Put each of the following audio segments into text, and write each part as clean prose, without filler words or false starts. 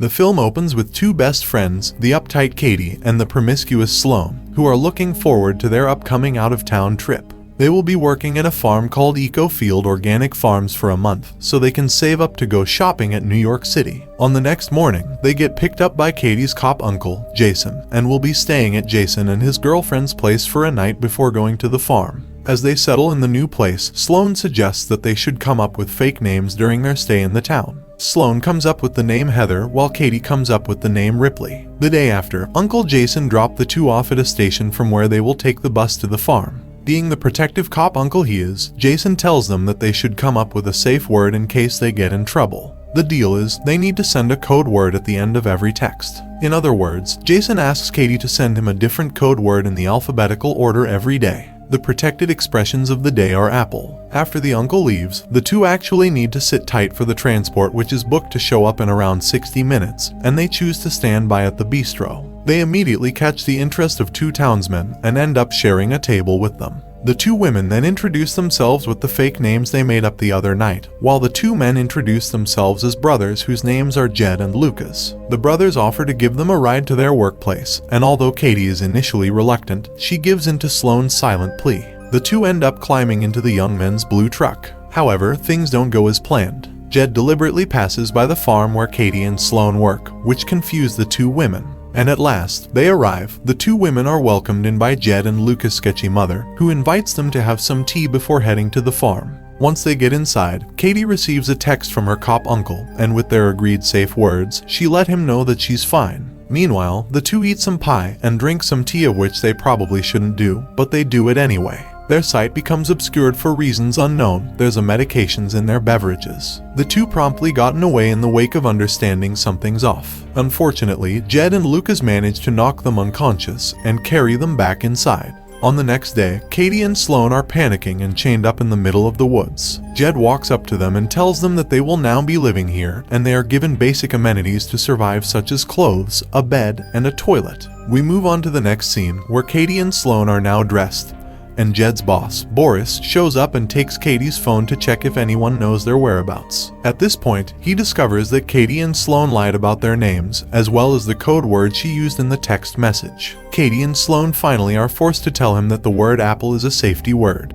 The film opens with two best friends, the uptight Katie and the promiscuous Sloan, who are looking forward to their upcoming out-of-town trip. They will be working at a farm called Ecofield Organic Farms for a month, so they can save up to go shopping at New York City. On the next morning, they get picked up by Katie's cop uncle, Jason, and will be staying at Jason and his girlfriend's place for a night before going to the farm. As they settle in the new place, Sloan suggests that they should come up with fake names during their stay in the town. Sloan comes up with the name Heather, while Katie comes up with the name Ripley. The day after, Uncle Jason dropped the two off at a station from where they will take the bus to the farm. Being the protective cop uncle he is, Jason tells them that they should come up with a safe word in case they get in trouble. The deal is, they need to send a code word at the end of every text. In other words, Jason asks Katie to send him a different code word in the alphabetical order every day. The protected expressions of the day are Apple. After the uncle leaves, the two actually need to sit tight for the transport, which is booked to show up in around 60 minutes, and they choose to stand by at the bistro. They immediately catch the interest of two townsmen and end up sharing a table with them. The two women then introduce themselves with the fake names they made up the other night, while the two men introduce themselves as brothers whose names are Jed and Lucas. The brothers offer to give them a ride to their workplace, and although Katie is initially reluctant, she gives in to Sloan's silent plea. The two end up climbing into the young men's blue truck. However, things don't go as planned. Jed deliberately passes by the farm where Katie and Sloan work, which confuse the two women. And at last, they arrive. The two women are welcomed in by Jed and Lucas' sketchy mother, who invites them to have some tea before heading to the farm. Once they get inside, Katie receives a text from her cop uncle, and with their agreed safe words, she let him know that she's fine. Meanwhile, the two eat some pie and drink some tea, of which they probably shouldn't do, but they do it anyway. Their sight becomes obscured for reasons unknown. There's a medications in their beverages. The two promptly gotten away in the wake of understanding something's off. Unfortunately, Jed and Lucas manage to knock them unconscious and carry them back inside. On the next day, Katie and Sloan are panicking and chained up in the middle of the woods. Jed walks up to them and tells them that they will now be living here, and they are given basic amenities to survive, such as clothes, a bed, and a toilet. We move on to the next scene, where Katie and Sloan are now dressed, and Jed's boss, Boris, shows up and takes Katie's phone to check if anyone knows their whereabouts. At this point, he discovers that Katie and Sloan lied about their names, as well as the code word she used in the text message. Katie and Sloan finally are forced to tell him that the word Apple is a safety word.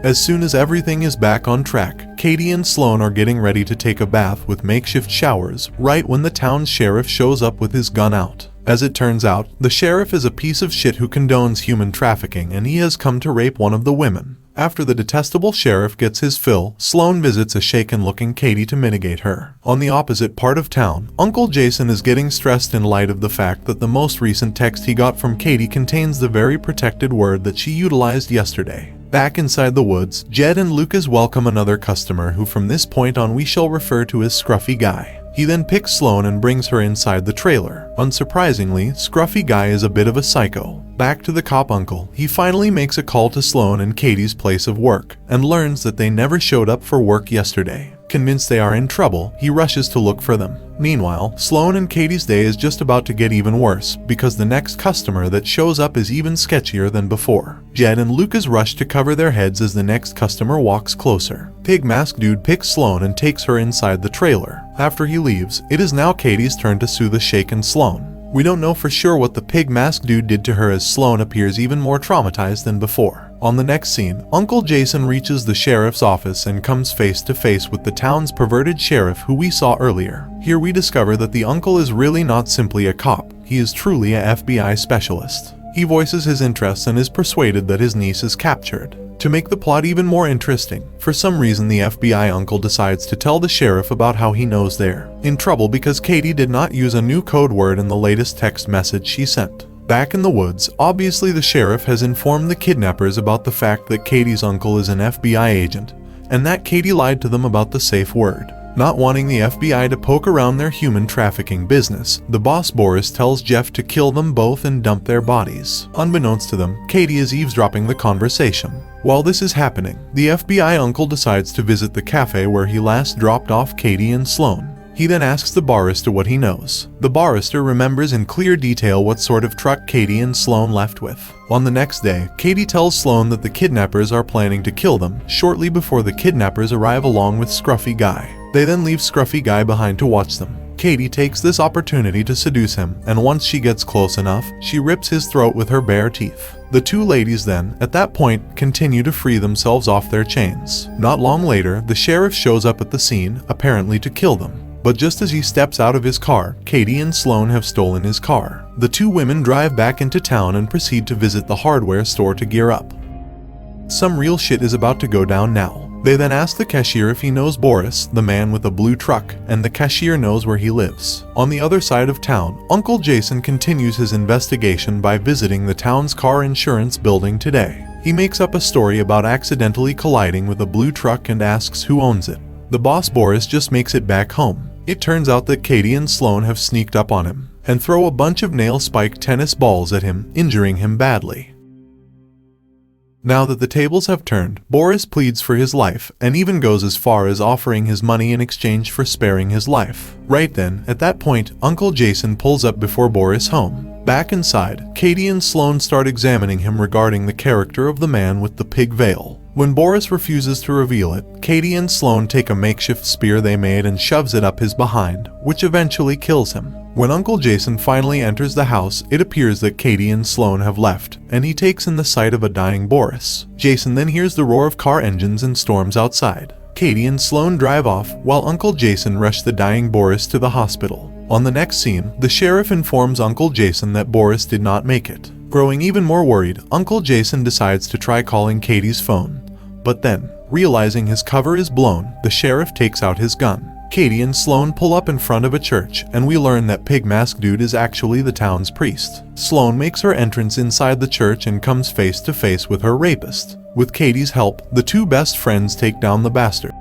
As soon as everything is back on track, Katie and Sloan are getting ready to take a bath with makeshift showers, right when the town's sheriff shows up with his gun out. As it turns out, the sheriff is a piece of shit who condones human trafficking, and he has come to rape one of the women. After the detestable sheriff gets his fill, Sloan visits a shaken-looking Katie to mitigate her. On the opposite part of town, Uncle Jason is getting stressed in light of the fact that the most recent text he got from Katie contains the very protected word that she utilized yesterday. Back inside the woods, Jed and Lucas welcome another customer who from this point on we shall refer to as Scruffy Guy. He then picks Sloan and brings her inside the trailer. Unsurprisingly, Scruffy Guy is a bit of a psycho. Back to the cop uncle, he finally makes a call to Sloan and Katie's place of work, and learns that they never showed up for work yesterday. Convinced they are in trouble, he rushes to look for them. Meanwhile, Sloan and Katie's day is just about to get even worse, because the next customer that shows up is even sketchier than before. Jed and Lucas rush to cover their heads as the next customer walks closer. Pig Mask Dude picks Sloan and takes her inside the trailer. After he leaves, it is now Katie's turn to sue the shaken Sloan. We don't know for sure what the Pig Mask Dude did to her, as Sloan appears even more traumatized than before. On the next scene, Uncle Jason reaches the sheriff's office and comes face to face with the town's perverted sheriff who we saw earlier. Here we discover that the uncle is really not simply a cop, he is truly a FBI specialist. He voices his interests and is persuaded that his niece is captured. To make the plot even more interesting, for some reason the FBI uncle decides to tell the sheriff about how he knows they're in trouble because Katie did not use a new code word in the latest text message she sent. Back in the woods, obviously the sheriff has informed the kidnappers about the fact that Katie's uncle is an FBI agent, and that Katie lied to them about the safe word. Not wanting the FBI to poke around their human trafficking business, the boss Boris tells Jeff to kill them both and dump their bodies. Unbeknownst to them, Katie is eavesdropping the conversation. While this is happening, the FBI uncle decides to visit the cafe where he last dropped off Katie and Sloan. He then asks the barista what he knows. The barista remembers in clear detail what sort of truck Katie and Sloan left with. On the next day, Katie tells Sloan that the kidnappers are planning to kill them shortly before the kidnappers arrive along with Scruffy Guy. They then leave Scruffy Guy behind to watch them. Katie takes this opportunity to seduce him, and once she gets close enough, she rips his throat with her bare teeth. The two ladies then, at that point, continue to free themselves off their chains. Not long later, the sheriff shows up at the scene, apparently to kill them. But just as he steps out of his car, Katie and Sloan have stolen his car. The two women drive back into town and proceed to visit the hardware store to gear up. Some real shit is about to go down now. They then ask the cashier if he knows Boris, the man with a blue truck, and the cashier knows where he lives. On the other side of town, Uncle Jason continues his investigation by visiting the town's car insurance building today. He makes up a story about accidentally colliding with a blue truck and asks who owns it. The boss Boris just makes it back home. It turns out that Katie and Sloan have sneaked up on him and throw a bunch of nail-spiked tennis balls at him, injuring him badly. Now that the tables have turned, Boris pleads for his life and even goes as far as offering his money in exchange for sparing his life. Right then, at that point, Uncle Jason pulls up before Boris' home. Back inside, Katie and Sloan start examining him regarding the character of the man with the pig veil. When Boris refuses to reveal it, Katie and Sloan take a makeshift spear they made and shoves it up his behind, which eventually kills him. When Uncle Jason finally enters the house, it appears that Katie and Sloan have left, and he takes in the sight of a dying Boris. Jason then hears the roar of car engines and storms outside. Katie and Sloan drive off, while Uncle Jason rushes the dying Boris to the hospital. On the next scene, the sheriff informs Uncle Jason that Boris did not make it. Growing even more worried, Uncle Jason decides to try calling Katie's phone. But then, realizing his cover is blown, the sheriff takes out his gun. Katie and Sloan pull up in front of a church, and we learn that Pig Mask Dude is actually the town's priest. Sloan makes her entrance inside the church and comes face to face with her rapist. With Katie's help, the two best friends take down the bastard.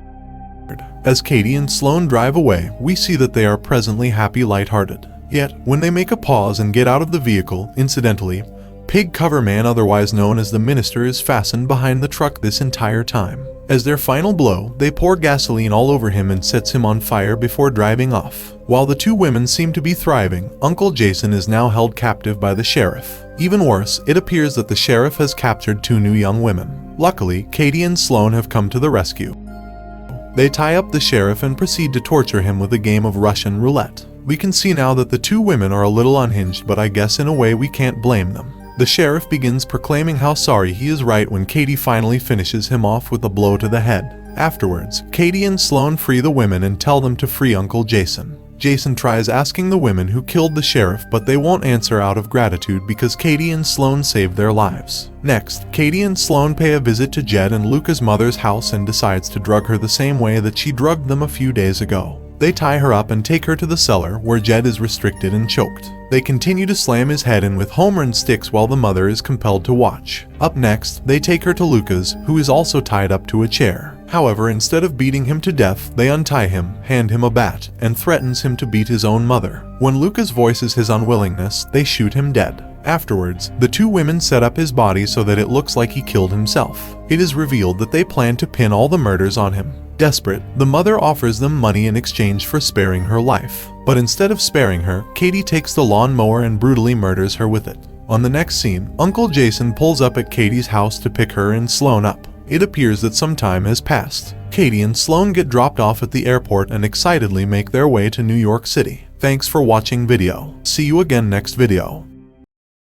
As Katie and Sloan drive away, we see that they are presently happy, lighthearted. Yet, when they make a pause and get out of the vehicle, incidentally, Pig Coverman, otherwise known as the Minister, is fastened behind the truck this entire time. As their final blow, they pour gasoline all over him and sets him on fire before driving off. While the two women seem to be thriving, Uncle Jason is now held captive by the sheriff. Even worse, it appears that the sheriff has captured two new young women. Luckily, Katie and Sloan have come to the rescue. They tie up the sheriff and proceed to torture him with a game of Russian roulette. We can see now that the two women are a little unhinged, but I guess in a way we can't blame them. The sheriff begins proclaiming how sorry he is right when Katie finally finishes him off with a blow to the head. Afterwards, Katie and Sloan free the women and tell them to free Uncle Jason. Jason tries asking the women who killed the sheriff, but they won't answer out of gratitude because Katie and Sloan saved their lives. Next, Katie and Sloan pay a visit to Jed and Luca's mother's house and decides to drug her the same way that she drugged them a few days ago. They tie her up and take her to the cellar where Jed is restricted and choked. They continue to slam his head in with Homer and sticks while the mother is compelled to watch. Up next, they take her to Luca's, who is also tied up to a chair. However, instead of beating him to death, they untie him, hand him a bat, and threatens him to beat his own mother. When Lucas voices his unwillingness, they shoot him dead. Afterwards, the two women set up his body so that it looks like he killed himself. It is revealed that they plan to pin all the murders on him. Desperate, the mother offers them money in exchange for sparing her life. But instead of sparing her, Katie takes the lawnmower and brutally murders her with it. On the next scene, Uncle Jason pulls up at Katie's house to pick her and Sloan up. It appears that some time has passed. Katie and Sloan get dropped off at the airport and excitedly make their way to New York City. Thanks for watching video. See you again next video.